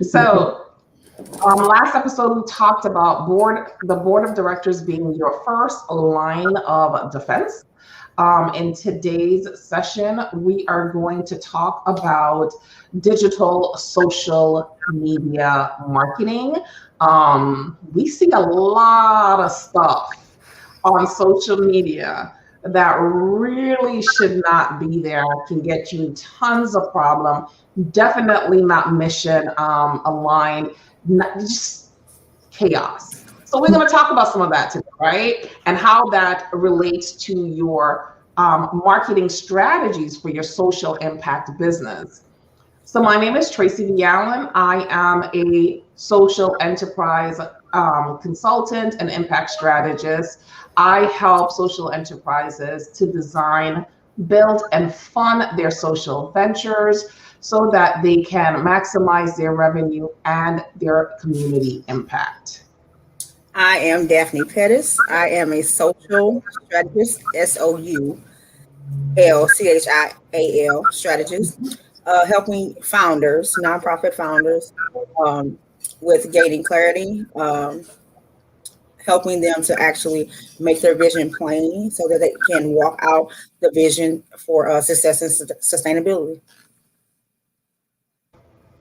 So, last episode we talked about the board of directors being your first line of defense. In today's session, we are going to talk about digital social media marketing. We see a lot of stuff on social media that really should not be there, can get you in tons of problem, definitely not mission aligned, just chaos. So we're going to talk about some of that today, right? And how that relates to your marketing strategies for your social impact business. So my name is Tracy V. Allen. I am a social enterprise consultant and impact strategist. I help social enterprises to design, build, and fund their social ventures so that they can maximize their revenue and their community impact. I am Daphne Pettis. I am a social strategist, SOULCHIAL strategist, helping founders, nonprofit founders, with gaining clarity, helping them to actually make their vision plain so that they can walk out the vision for success and sustainability.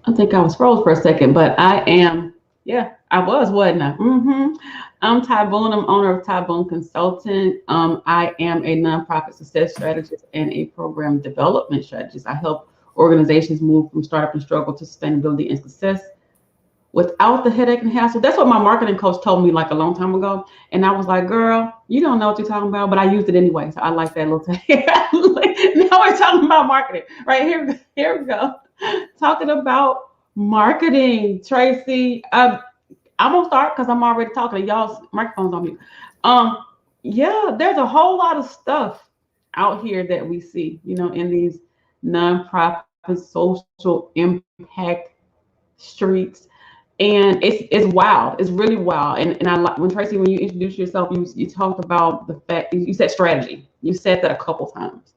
I think I was froze for a second, but I am, I was, wasn't I? I'm Ty Boone. I'm owner of Ty Boone Consultant. I am a nonprofit success strategist and a program development strategist. I help organizations move from startup and struggle to sustainability and success without the headache and hassle. That's what my marketing coach told me like a long time ago. And I was like, girl, you don't know what you're talking about, but I used it anyway. So I like that little thing. Now we're talking about marketing. Right, here we go. Talking about marketing, Tracy. I'm gonna start because I'm already talking. Y'all's microphones on mute. There's a whole lot of stuff out here that we see, in these nonprofit social impact streets. And it's wild. It's really wild. And I like when Tracy, when you introduced yourself, you talked about the fact you said strategy. You said that a couple times.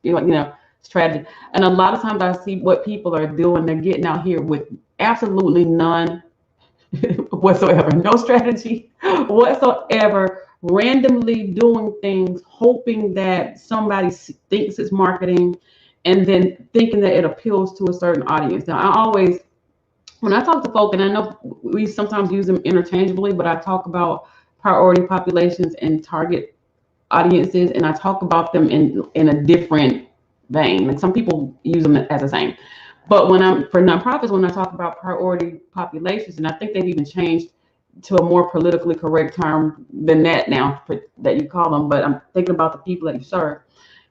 Strategy. And a lot of times I see what people are doing. They're getting out here with absolutely none whatsoever, no strategy whatsoever, randomly doing things, hoping that somebody thinks it's marketing, and then thinking that it appeals to a certain audience. Now, when I talk to folk, and I know we sometimes use them interchangeably, but I talk about priority populations and target audiences, and I talk about them in a different vein. Like some people use them as the same. But for nonprofits, when I talk about priority populations, and I think they've even changed to a more politically correct term than that now that you call them, but I'm thinking about the people that you serve.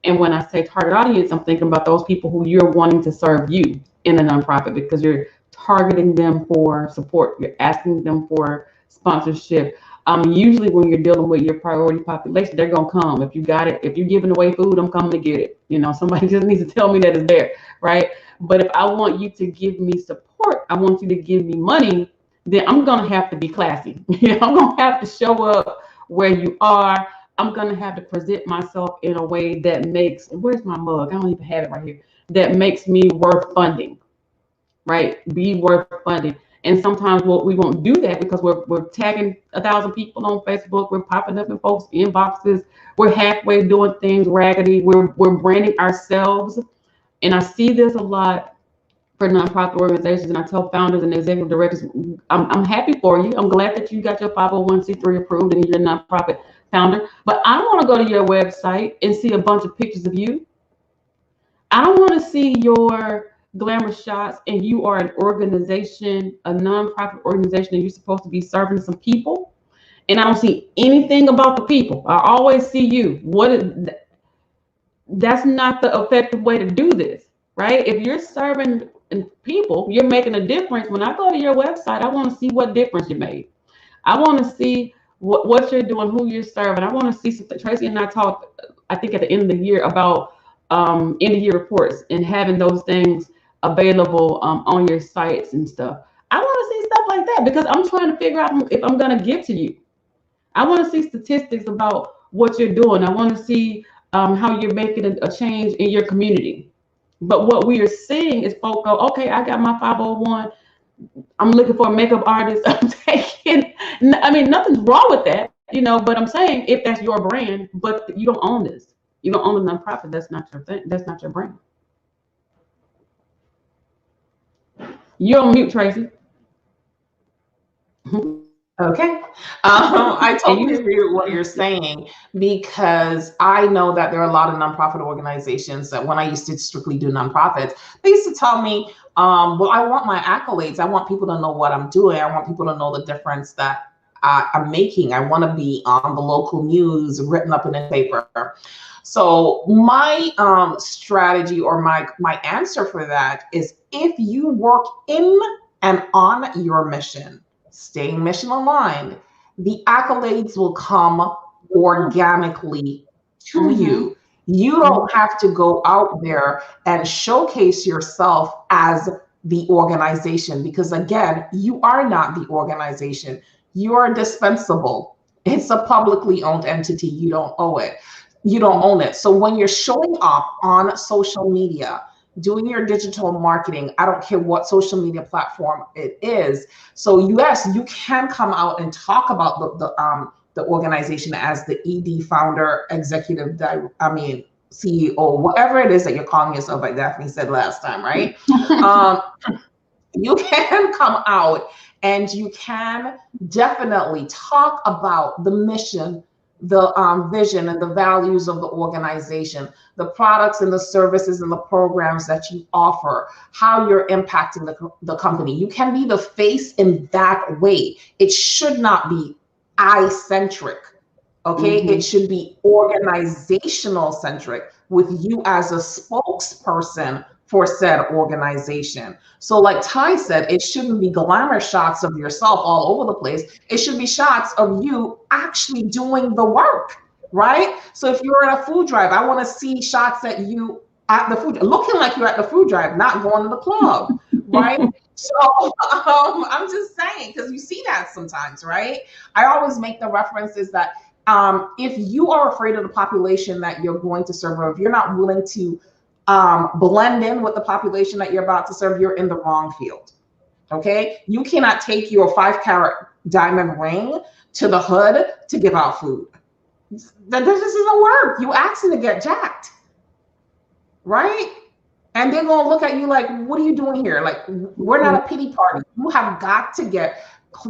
And when I say target audience, I'm thinking about those people who you're wanting to serve you in a nonprofit because you're targeting them for support. You're asking them for sponsorship. Usually when you're dealing with your priority population, they're going to come. If you got it, if you're giving away food, I'm coming to get it. Somebody just needs to tell me that it's there, right? But if I want you to give me support, I want you to give me money, then I'm going to have to be classy. I'm going to have to show up where you are. I'm going to have to present myself in a way that makes, where's my mug? I don't even have it right here. That makes me worth funding, right? Be worth funding. And sometimes we won't do that because we're tagging 1,000 people on Facebook. We're popping up in folks' inboxes. We're halfway doing things raggedy. We're branding ourselves. And I see this a lot for nonprofit organizations. And I tell founders and executive directors, I'm happy for you. I'm glad that you got your 501c3 approved and you're a nonprofit founder. But I don't want to go to your website and see a bunch of pictures of you. I don't want to see your glamour shots and you are an organization, a nonprofit organization, and you're supposed to be serving some people. And I don't see anything about the people. I always see you. That's not the effective way to do this, right? If you're serving people, you're making a difference. When I go to your website, I want to see what difference you made. I want to see what you're doing, who you're serving. I want to see something. Tracy and I talked, I think at the end of the year about end of year reports and having those things available on your sites and stuff. I want to see stuff like that because I'm trying to figure out if I'm going to give to you. I want to see statistics about what you're doing. I want to see how you're making a change in your community. But what we are seeing is folks go, okay, I got my 501 I'm looking for a makeup artist. I'm taking, I mean, nothing's wrong with that, but I'm saying if that's your brand, but you don't own this. You don't own the nonprofit. That's not your thing. That's not your brand. You're on mute, Tracy. Okay. I totally agree with what you're saying, because I know that there are a lot of nonprofit organizations that when I used to strictly do nonprofits, they used to tell me, well, I want my accolades. I want people to know what I'm doing. I want people to know the difference that I'm making. I want to be on the local news, written up in a paper. So my strategy, or my answer for that is, if you work in and on your mission, staying mission aligned, the accolades will come organically to you. You don't have to go out there and showcase yourself as the organization, because again, you are not the organization. You are dispensable. It's a publicly owned entity. You don't owe it. You don't own it. So when you're showing up on social media, doing your digital marketing, I don't care what social media platform it is. So yes, you can come out and talk about the organization as the ED, founder, executive, CEO, whatever it is that you're calling yourself, like Daphne said last time, right? You can come out and you can definitely talk about the mission, the vision and the values of the organization, the products and the services and the programs that you offer, how you're impacting the company. You can be the face in that way. It should not be I-centric, okay? It should be organizational centric, with you as a spokesperson for said organization. So like Ty said, it shouldn't be glamour shots of yourself all over the place. It should be shots of you actually doing the work, right? So if you're at a food drive, I want to see shots at you at the food, looking like you're at the food drive, not going to the club, right? So I'm just saying, because you see that sometimes, right? I always make the references that if you are afraid of the population that you're going to serve, or if you're not willing to blend in with the population that you're about to serve, you're in the wrong field. Okay, you cannot take your 5-carat diamond ring to the hood to give out food. That just doesn't work. You asking to get jacked, right? And they're gonna look at you like, what are you doing here? Like, we're not a pity party. You have got to get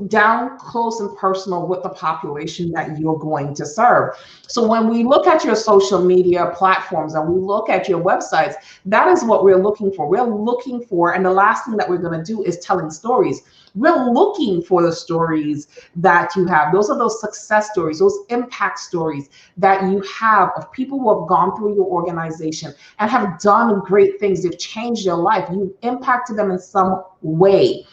down close and personal with the population that you're going to serve. So when we look at your social media platforms and we look at your websites, that is what we're looking for. We're looking for, and the last thing that we're going to do is telling stories. We're looking for the stories that you have. Those are those success stories, those impact stories that you have of people who have gone through your organization and have done great things. They've changed your life. You've impacted them in some way.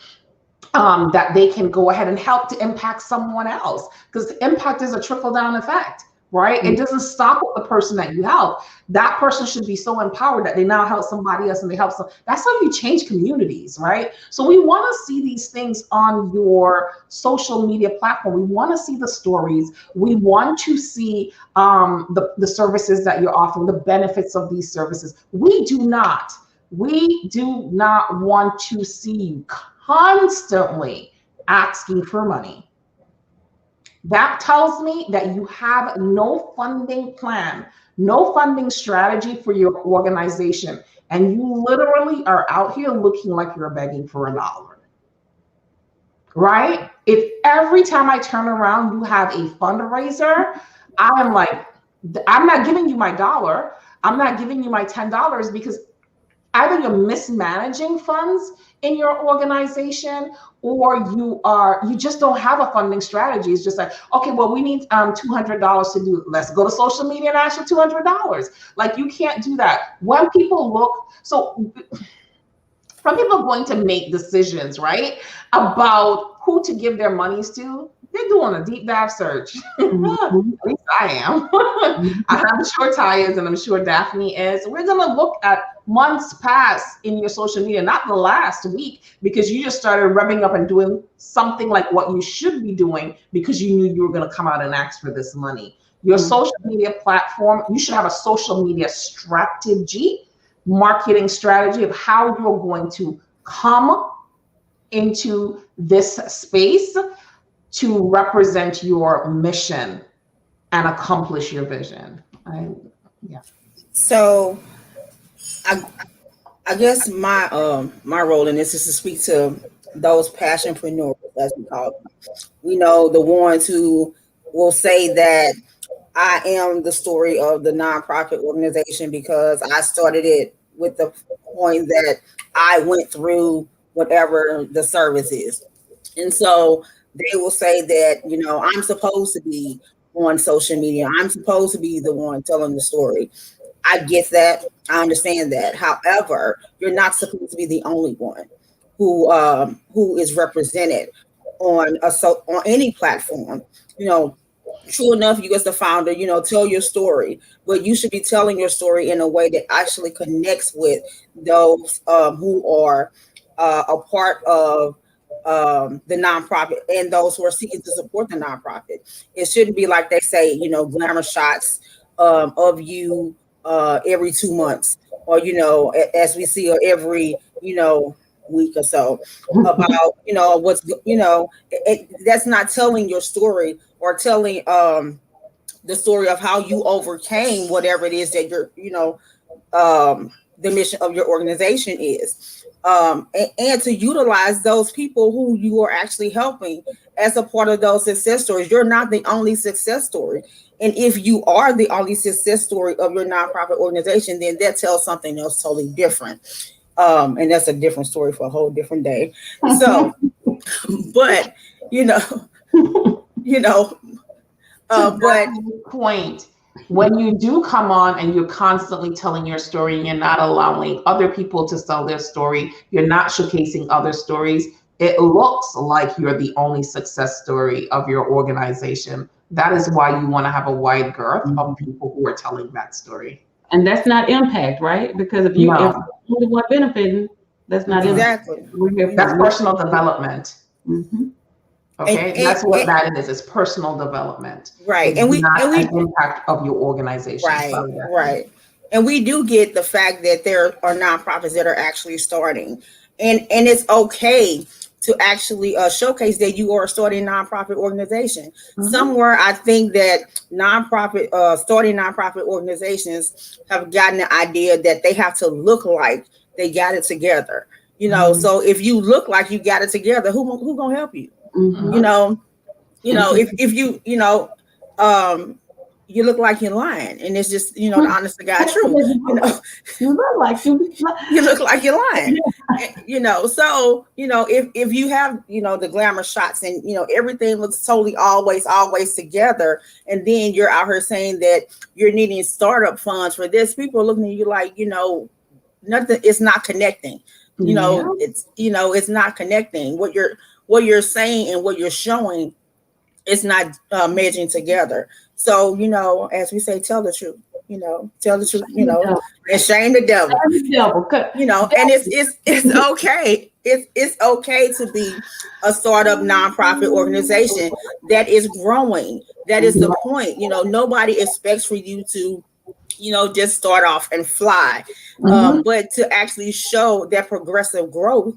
That they can go ahead and help to impact someone else, because impact is a trickle-down effect, right? It doesn't stop with the person that you help. That person should be so empowered that they now help somebody else and they help some. That's how you change communities, right? So we want to see these things on your social media platform. We want to see the stories. We want to see the services that you're offering, the benefits of these services. We do not want to see you constantly asking for money. That tells me that you have no funding plan, no funding strategy for your organization, and you literally are out here looking like you're begging for $1, right? If every time I turn around you have a fundraiser, I am like, I'm not giving you my $1, I'm not giving you my $10, because either you're mismanaging funds in your organization, or you just don't have a funding strategy. It's just like, okay, well, we need $200 to do it. Let's go to social media and ask you $200. Like, you can't do that. When people look, so when people are going to make decisions, right, about who to give their monies to, they're doing a deep dive search. At least I am. I'm sure Ty is, and I'm sure Daphne is. We're going to look at months past in your social media, not the last week, because you just started revving up and doing something like what you should be doing because you knew you were going to come out and ask for this money. Your social media platform, you should have a social media strategy, marketing strategy of how you're going to come into this space to represent your mission and accomplish your vision. So I guess my my role in this is to speak to those passionpreneurs, as we call them. We know the ones who will say that I am the story of the nonprofit organization because I started it with the point that I went through whatever the service is. And so they will say that, I'm supposed to be on social media. I'm supposed to be the one telling the story. I get that. I understand that. However, you're not supposed to be the only one who is represented on on any platform. True enough, you as the founder, tell your story, but you should be telling your story in a way that actually connects with those who are a part of the nonprofit and those who are seeking to support the nonprofit. It shouldn't be like they say, glamour shots of you every 2 months, or as we see every week or so about what's that's not telling your story or telling the story of how you overcame whatever it is that the mission of your organization is, and to utilize those people who you are actually helping as a part of those success stories. You're not the only success story. And if you are the only success story of your nonprofit organization, then that tells something else totally different. And that's a different story for a whole different day. So, but, but point, when you do come on and you're constantly telling your story and you're not allowing other people to tell their story, you're not showcasing other stories, it looks like you're the only success story of your organization. That is why you want to have a wide girth of people who are telling that story. And that's not impact, right? Because if you're the only one benefiting, that's not exactly impact. That's personal development. Mm-hmm. Okay, and that's what that is. It's personal development, right? It's not an impact of your organization, right? And we do get the fact that there are nonprofits that are actually starting, and it's okay to actually showcase that you are starting a nonprofit organization. Mm-hmm. Somewhere, I think that starting nonprofit organizations have gotten the idea that they have to look like they got it together. Mm-hmm. So if you look like you got it together, who gonna help you? Mm-hmm. If you you look like you're lying, and it's just the honest to God truth. You look like you look like you're lying. So if you have the glamour shots and everything looks totally always together, and then you're out here saying that you're needing startup funds for this, people are looking at you like nothing. It's not connecting. It's not connecting. What you're saying and what you're showing is not merging together. So, as we say, tell the truth, tell the truth, and shame the devil, and it's okay. It's okay to be a startup nonprofit organization that is growing. That is the point. Nobody expects for you to, just start off and fly, but to actually show that progressive growth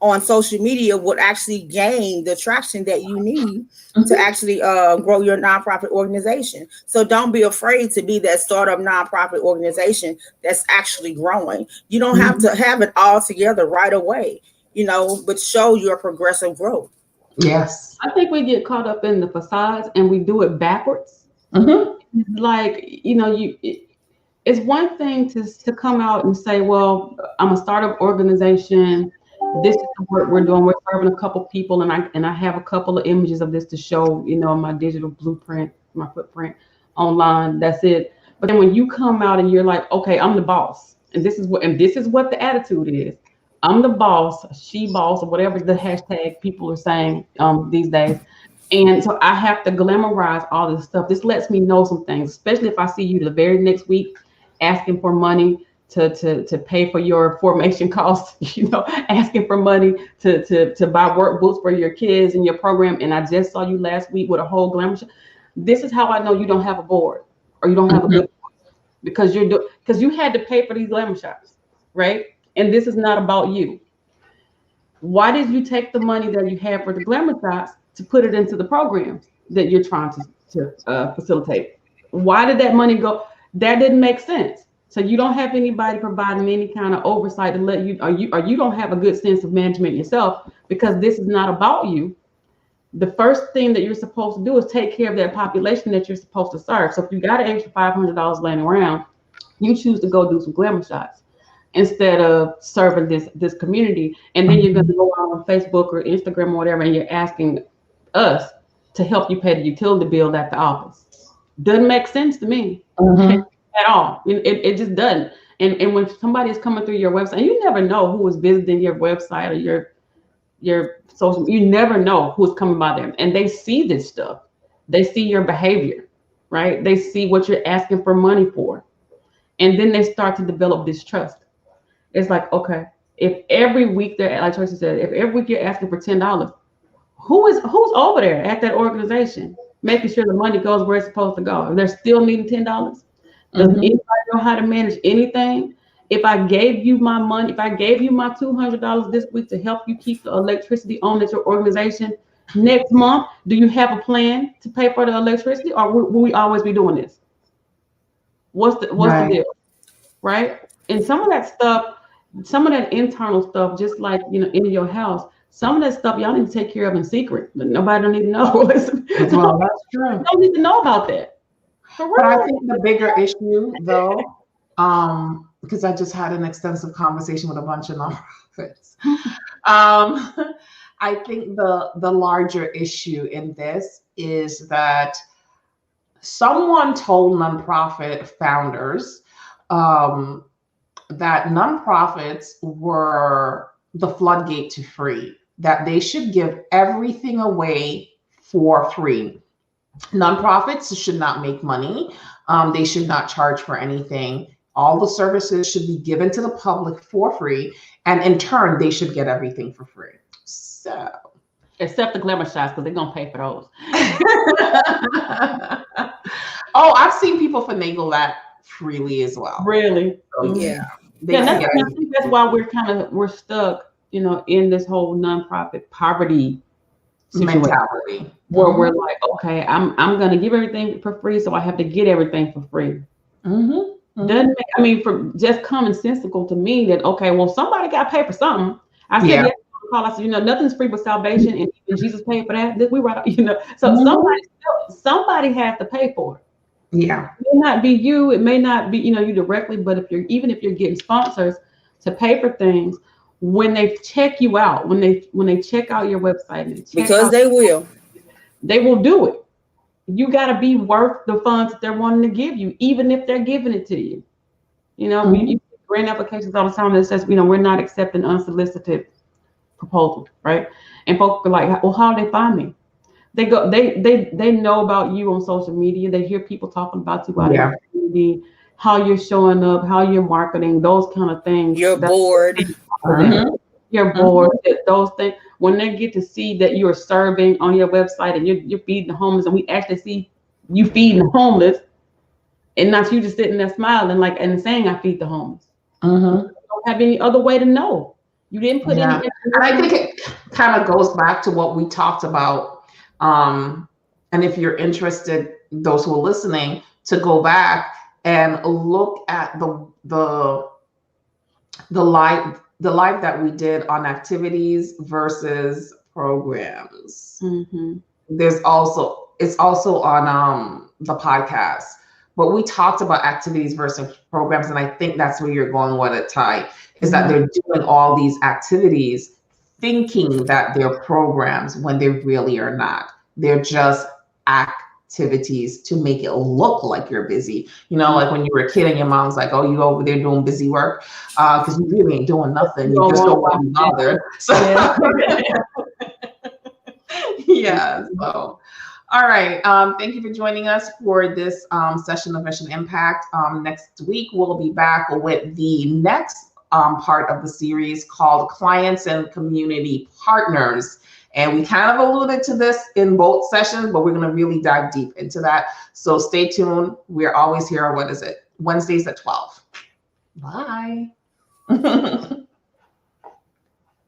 on social media would actually gain the traction that you need to actually grow your nonprofit organization. So don't be afraid to be that startup nonprofit organization that's actually growing. You don't have to have it all together right away, but show your progressive growth. Yes. I think we get caught up in the facades and we do it backwards. Like, it's one thing to come out and say, well, I'm a startup organization. This is the work we're doing. We're serving a couple people, and I have a couple of images of this to show, my digital blueprint, my footprint online. That's it. But then when you come out and you're like, okay, I'm the boss, and this is what the attitude is. I'm the boss, she boss, or whatever the hashtag people are saying these days. And so I have to glamorize all this stuff. This lets me know some things, especially if I see you the very next week asking for money to pay for your formation costs, asking for money to buy work books for your kids and your program. And I just saw you last week with a whole glamour show. This is how I know you don't have a board or you don't have a good board, because you had to pay for these glamour shots, right? And this is not about you. Why did you take the money that you had for the glamour shots to put it into the programs that you're trying to facilitate? Why did that money go? That didn't make sense. So you don't have anybody providing any kind of oversight to let you, or you don't have a good sense of management yourself, because this is not about you. The first thing that you're supposed to do is take care of that population that you're supposed to serve. So if you got an extra $500 laying around, you choose to go do some glamour shots instead of serving this community. And then you're going to go out on Facebook or Instagram or whatever, and you're asking us to help you pay the utility bill at the office. Doesn't make sense to me at all. It just doesn't. And when somebody is coming through your website, you never know who is visiting your website or your social, you never know who's coming by there. And they see this stuff. They see your behavior, right? They see what you're asking for money for. And then they start to develop distrust. It's like, okay, if every week they're, like Tracy said, if every week you're asking for $10, who's over there at that organization making sure the money goes where it's supposed to go? If they're still needing $10, does anybody know how to manage anything? If I gave you my money, if I gave you my $200 this week to help you keep the electricity on at your organization, next month, do you have a plan to pay for the electricity, or will we always be doing this? What's the deal, right? And some of that stuff, some of that internal stuff, just like, in your house, some of that stuff y'all need to take care of in secret. Nobody don't need to know. Well, that's true. You don't need to know about that. But I think the bigger issue, though, because I just had an extensive conversation with a bunch of nonprofits. I think the larger issue in this is that someone told nonprofit founders that nonprofits were the floodgate to free, that they should give everything away for free. Nonprofits should not make money. They should not charge for anything. All the services should be given to the public for free. And in turn, they should get everything for free. So, except the glamour shots, because they're going to pay for those. Oh, I've seen people finagle that freely as well. Really? So, Yeah. I think that's why we're stuck, in this whole nonprofit poverty mentality, where we're like, okay, I'm going to give everything for free, so I have to get everything for free. Doesn't make, for just commonsensical to me that, okay, well, somebody got to pay for something. I said, I said, nothing's free but salvation, and even Jesus paid for that. We right, so somebody has to pay for it. Yeah, it may not be you, it may not be you directly, but if you're getting sponsors to pay for things, when they check you out, when they check out your website, because they will do it. You got to be worth the funds that they're wanting to give you, even if they're giving it to you. You grant applications all the time that says, we're not accepting unsolicited proposals, right? And folks are like, well, how do they find me? They know about you on social media. They hear people talking about you out in the community, how you're showing up, how you're marketing, those kind of things. You're bored. You're bored. Those things. When they get to see that you're serving on your website and you're feeding the homeless, and we actually see you feeding the homeless, and not you just sitting there smiling and saying, I feed the homeless. You don't have any other way to know. You didn't put any. And I think it kind of goes back to what we talked about. And if you're interested, those who are listening, to go back and look at the live that we did on activities versus programs. It's also on the podcast, but we talked about activities versus programs, and I think that's where you're going with it, Ty, is that they're doing all these activities thinking that they're programs when they really are not. They're just activities to make it look like you're busy. Like when you were a kid and your mom's like, oh, you over there doing busy work, because you really ain't doing nothing. You just don't want to be bothered. So, so all right. Thank you for joining us for this session of Mission Impact. Next week, we'll be back with the next part of the series called Clients and Community Partners. And we kind of alluded to this in both sessions, but we're going to really dive deep into that. So stay tuned. We're always here. Wednesdays at 12. Bye.